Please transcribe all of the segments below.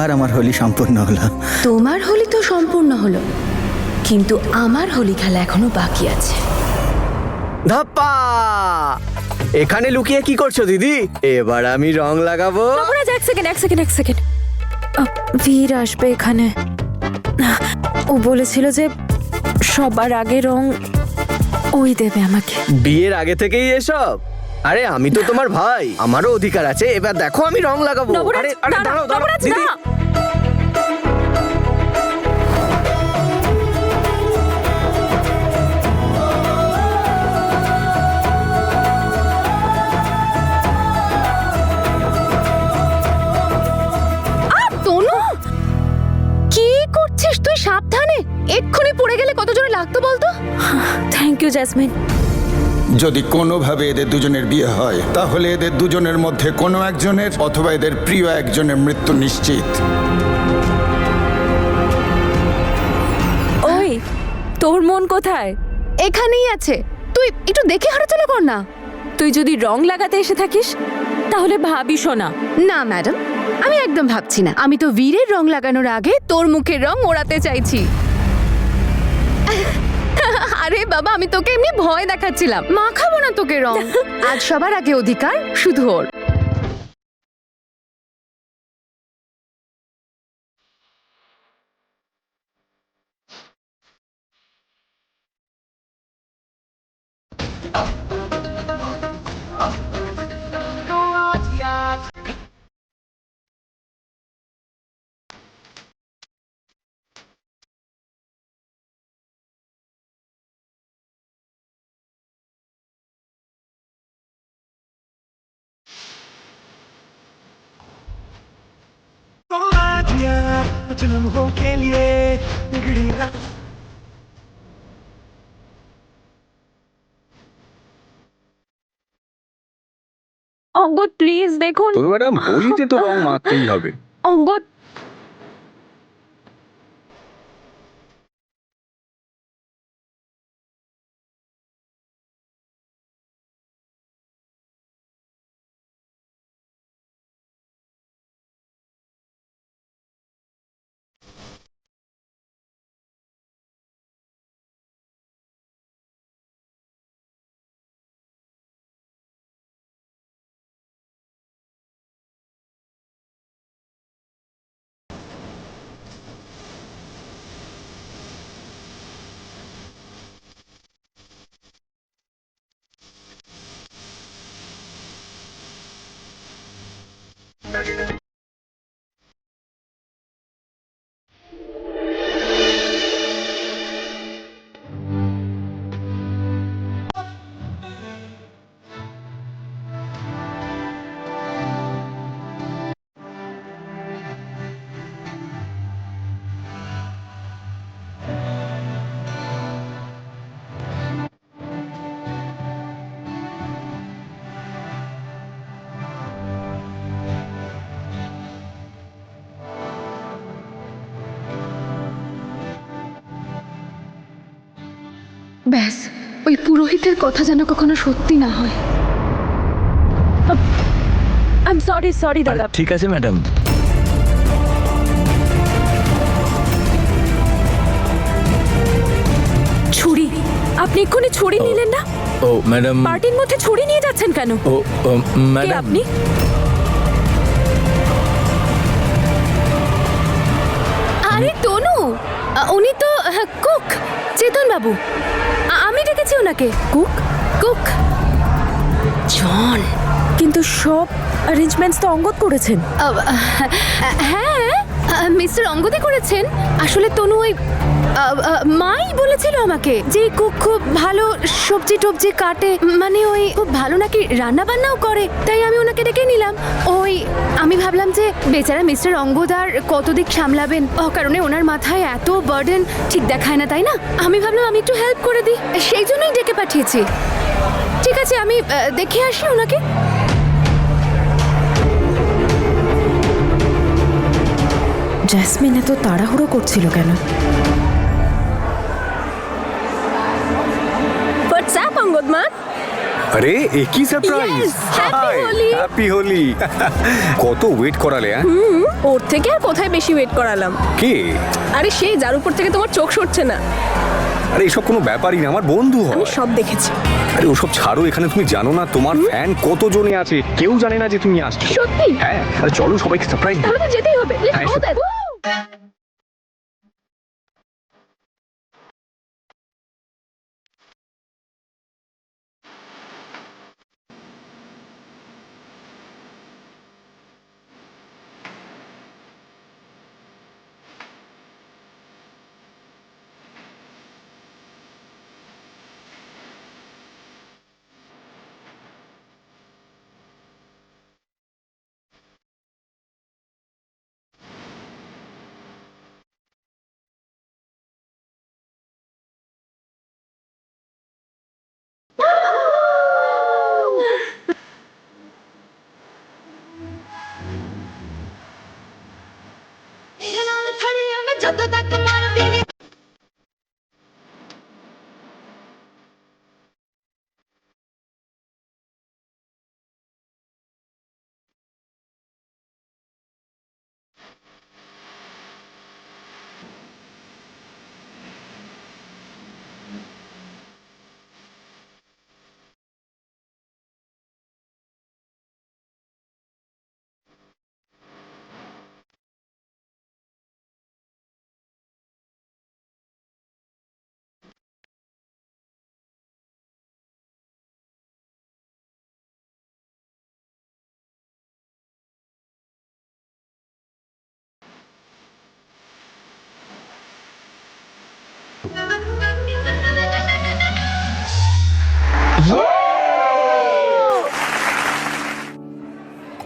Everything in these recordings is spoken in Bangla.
এবার আমার হোলি সম্পূর্ণ হলো। তোমার হোলি তো সম্পূর্ণ হলো, কিন্তু আমার হোলি খেলা এখনো বাকি আছে। ধাপ্পা! এখানে লুকিয়ে কি করছো দিদি? এবার আমি রং লাগাবো। নবরাজ, এক সেকেন্ড। বীর আসবে এখানে। ও বলেছিল যে সবার আগে রং ওই দেবে আমাকে। বিয়ের আগে থেকেই এসব? আরে আমি তো তোমার ভাই, আমারও অধিকার আছে। এবার দেখো আমি রং লাগাবো। নবরাজ, আরে আরে দাঁড়াও নবরাজ, দিদি। না। তনু, কি করছিস তুই? সাবধানে, এক্ষুনি পড়ে গেলে কত জোরে লাগতো বলতো। Thank you Jasmine. যদি কোনোভাবে এদের দুজনের বিয়ে হয় তাহলে এদের দুজনের মধ্যে কোনো একজনের অথবা এদের প্রিয় একজনের মৃত্যু নিশ্চিত। ওই, তোর মন কোথায়? এখানেই আছে, তুই একটু দেখে হাঁটাচলা কর না। তুই যদি রং লাগাতে এসে থাকিস তাহলে ভাবিস না। না ম্যাডাম, আমি একদম ভাবছি না। আমি তো বীরের রং লাগানোর আগে তোর মুখের রং ওড়াতে চাইছি। আরে বাবা, আমি তোকে এমনি ভয় দেখাচ্ছিলাম। মাখাবো না তোকে রং। আজ সবার আগে অধিকার শুধু ওর। অঙ্গদ প্লিজ দেখুন। তো ম্যাডাম, হোলিতে তো রং মাখতেই হবে। অঙ্গদ, ব্যাস, ওই পুরোহিতের কথা যেন কখনো সত্যি না হয়। আই এম সরি দাদা। ঠিক আছে ম্যাডাম। ছুরি, আপনি এক্ষুনি ছুরি নিলেন না? ও ম্যাডাম। পার্টির মধ্যে ছুরি নিয়ে যাচ্ছেন কেন? ও কে ম্যাডাম। আপনি? আরে তনু, উনি তো কুক, চেতন বাবু। আমি ডেকেছি ওনাকে। কুক? কুক জন। কিন্তু সব অ্যারেঞ্জমেন্টস তো অঙ্গদ করেছেন। হ্যাঁ, মিস্টার অঙ্গদে করেছেন। আসলে তনু ওই মাই বলেছিল আমাকে যে কুক খুব ভালো সবজি টবজি কাটে, মানে ওই খুব ভালো নাকি রান্না বান্নাও করে। তাই আমি ওনাকে ডেকে নিলাম। ওই আমি ভাবলাম যে বেচারা মিস্টার অঙ্গদ আর কত দিক সামলাবেন, কারণে ওনার মাথায় এত বার্ডেন ঠিক দেখায় না, তাই না? আমি ভাবলাম আমি একটু হেল্প করে দিই, সেই জন্যই ডেকে পাঠিয়েছি। ঠিক আছে, আমি দেখে আসি ওনাকে। জ্যাসমিন এত তাড়াহুড়ো করছিল কেন? হোয়াটসঅ্যাপ অঙ্গদ মা? আরে এ কি surprise! Yes! Happy Holi! Happy Holi! কত ওয়েট করালে, হ্যাঁ? ওর থেকে আর কোথায় বেশি ওয়েট করালাম। কে? আরে সেই যার উপর থেকে তোমার চোখ সরছে না। আরে এসব কোনো ব্যাপারই না, আমার বন্ধু হয়। আমি সব দেখেছি। আরে ওসব ছাড়ো, এখানে তুমি জানো না তোমার ফ্যান কত জনে আছে, কেউ জানে না যে তুমি আসছো। সত্যি? হ্যাঁ, আরে চলো সবাইকে সারপ্রাইজ। তাহলে তো যেতেই হবে। Let's হ্যাঁ, go সত্যি। then. ਜਦੋਂ ਤੱਕ ਮਰਦੀ ਨੀ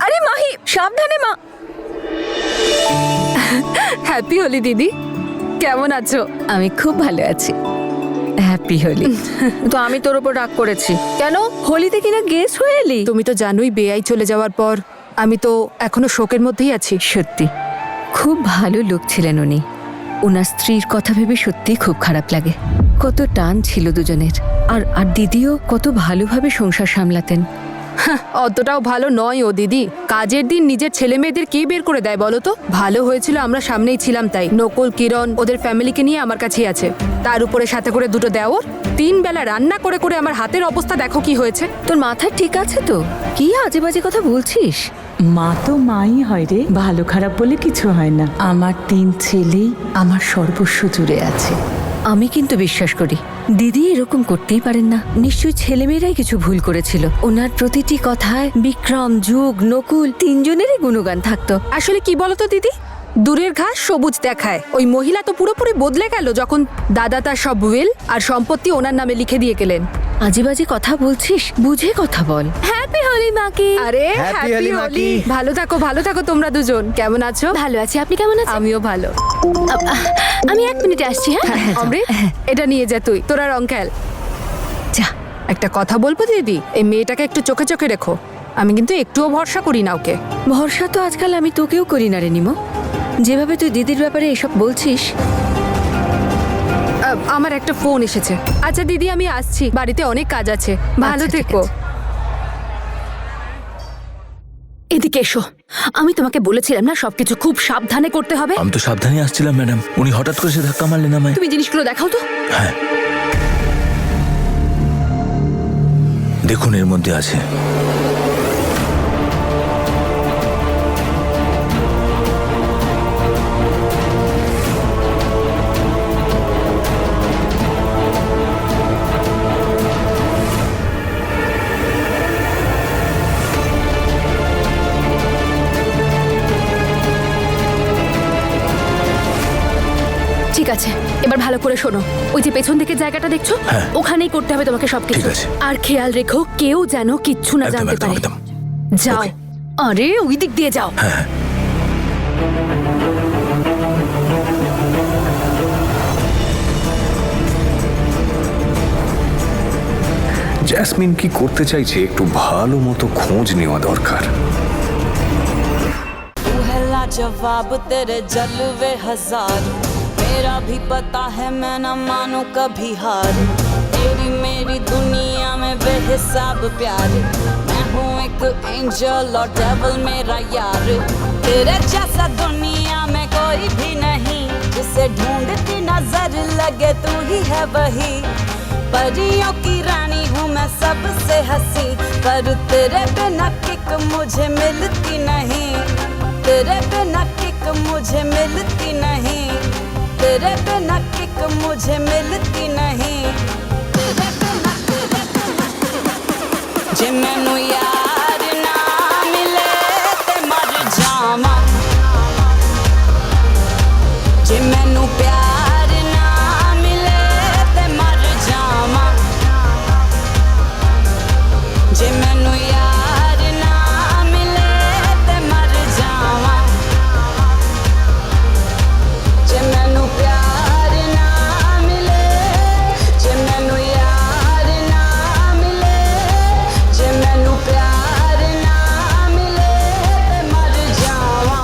আরে মাহি, সাবধানে মা। হ্যাপি হোলি দিদি, কেমন আছো? আমি খুব ভালো আছি। হ্যাপি হোলি। তো আমি তোর উপর রাগ করেছি কেন? হোলিতে কিনা গেস্ট হয়ে এলি। তুমি তো জানোই বেআই চলে যাওয়ার পর আমি তো এখনো শোকের মধ্যেই আছি। সত্যি খুব ভালো লোক ছিলেন উনি। ওনার স্ত্রীর কথা ভেবে সত্যিই খুব খারাপ লাগে। কত টান ছিল দুজনের। আর আর দিদিও কত ভালোভাবে সংসার সামলাতেন। অতটাও ভালো নয় ও দিদি। কাজের দিন নিজের ছেলে মেয়েদের কে বের করে দেয় বলো তো? ভালো হয়েছিল আমরা সামনেই ছিলাম তাই। নকুল, কিরণ ওদের ফ্যামিলিকে নিয়ে আমার কাছেই আছে। তার উপরে সাথে করে দুটো দেওর। 3 বেলা রান্না করে করে আমার হাতের অবস্থা দেখো কি হয়েছে। তোর মাথা ঠিক আছে তো? কি আজে বাজে কথা বলছিস? মা তো মাই হয় রে, ভালো খারাপ বলে কিছু হয় না। আমার 3 ছেলেই আমার সর্বস্ব জুড়ে আছে। আমি কিন্তু বিশ্বাস করি দিদি এরকম করতেই পারেন না। নিশ্চয়ই ছেলেমেয়েরাই কিছু ভুল করেছিল। ওনার প্রতিটি কথায় বিক্রম, যুগ, নকুল 3 জনেরই গুণগান থাকতো। আসলে কি বলতো দিদি, দূরের ঘাস সবুজ দেখায়। ওই মহিলা তো পুরোপুরি বদলে গেল যখন দাদা তার সব উইল আর সম্পত্তি ওনার নামে লিখে দিয়ে গেলেন। আজে বাজে কথা বলছিস, বুঝে কথা বল। হ্যাপি হোলি মাকি। আরে Happy হ্যাপি Holi, হোলি। মাকি। ভালো থাকো তোমরা দুজন। কেমন আছো? ভালো আছি, আপনি কেমন আছেন? আমিও ভালো। আমি 1 মিনিটে আসছি। হ্যাঁ অমৃত, এটা নিয়ে যা তুই, তোরা রং খেল। যা। একটা কথা বলবো দিদি, এই মেয়েটাকে একটু চোখে চোখে রেখো। আমি কিন্তু একটুও ভরসা করি না ওকে। ভরসা তো আজকাল আমি তোকেও করি না রে নিমো। যেভাবে তুই দিদির ব্যাপারে এসব বলছিস। আমার একটা ফোন এসেছে। আচ্ছা দিদি আমি আসছি, বাড়িতে অনেক কাজ আছে। ভালো আচ্ছা, ঠিক থেকো। আছে। এদিকে এসো। আমি তোমাকে বলেছিলাম না সবকিছু খুব সাবধানে করতে হবে। আমি তো সাবধানে আসছিলাম ম্যাডাম, উনি হঠাৎ করে সে ধাক্কা মারলেন আমায়। তুমি জিনিসগুলো দেখাও তো। হ্যাঁ দেখুন এর মধ্যে আছে। ঠিক আছে, এবার ভালো করে শোনো। ওই যে পেছন দিকের জায়গাটা দেখছো, হ্যাঁ। ওখানেই করতে হবে তোমাকে সবকিছু। ঠিক আছে। আর খেয়াল রেখো কেউ যেন কিচ্ছু না একদম জানতে একদম পারে। একদম। যাও। Okay. আরে ওই দিক দিয়ে যাও। জ্যাসমিন কি করতে চাইছে একটু ভালো মতো খোঁজ নেওয়া দরকার। पहला जवाब तेरे जलवे हजार, मेरा भी पता है मैं न मानू कभी हार। तेरी मेरी दुनिया में बेहिसाब प्यार, मैं हूँ एक एंजल और डेविल मेरा यार। तेरे जैसा दुनिया में कोई भी नहीं, जिसे ढूंढती नजर लगे तू ही है वही। परियों की रानी हूँ मैं सबसे हंसी, पर तेरे बिना किक मुझे मिलती नहीं। तेरे बिना किक मुझे मिलती नहीं। तेरे बिना किक मुझे मिलती नहीं। तेरे बिना जे मैनू यार ना मिले ते मर जावां, जे मैनू प्यार ना मिले ते मर जावां, जे मैनू यार ना मिले ते मर जावां, जे मैनू प्यार ना मिले, जे मैनू यार ना मिले, जे मैनू प्यार ना मिले ते मर जावां।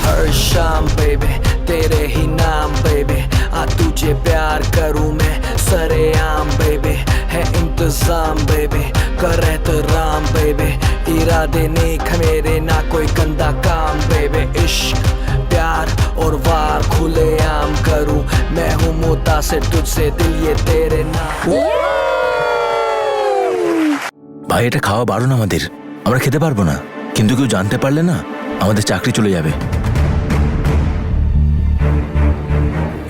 हर शाम बेबी तेरे ही नाम बेबी, आ तुझे प्यार करूं मैं सरेआम बेबी। है इंतजाम बेबी, कर एहतराम बेबी, इरादे नेक मेरे ना कोई गंदा काम बेबी। इश्क प्यार और वार खुले आम करूं, मैं हूँ मुतासिर तुझसे दिल ये तेरे नाम। ভাই এটা খাওয়া বারণ আমাদের, আমরা খেতে পারবো না, কিন্তু কেউ জানতে পারলে না আমাদের চাকরি চলে যাবে।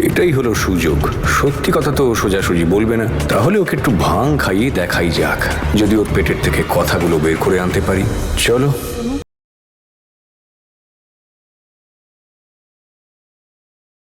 এটাই হলো সুযোগ। সত্যি কথা তো সোজাসুজি বলবে না, তাহলে ওকে একটু ভাং খাইয়ে দেখাই যাক, যদি ওর পেটের থেকে কথাগুলো বের করে আনতে পারি। চলো।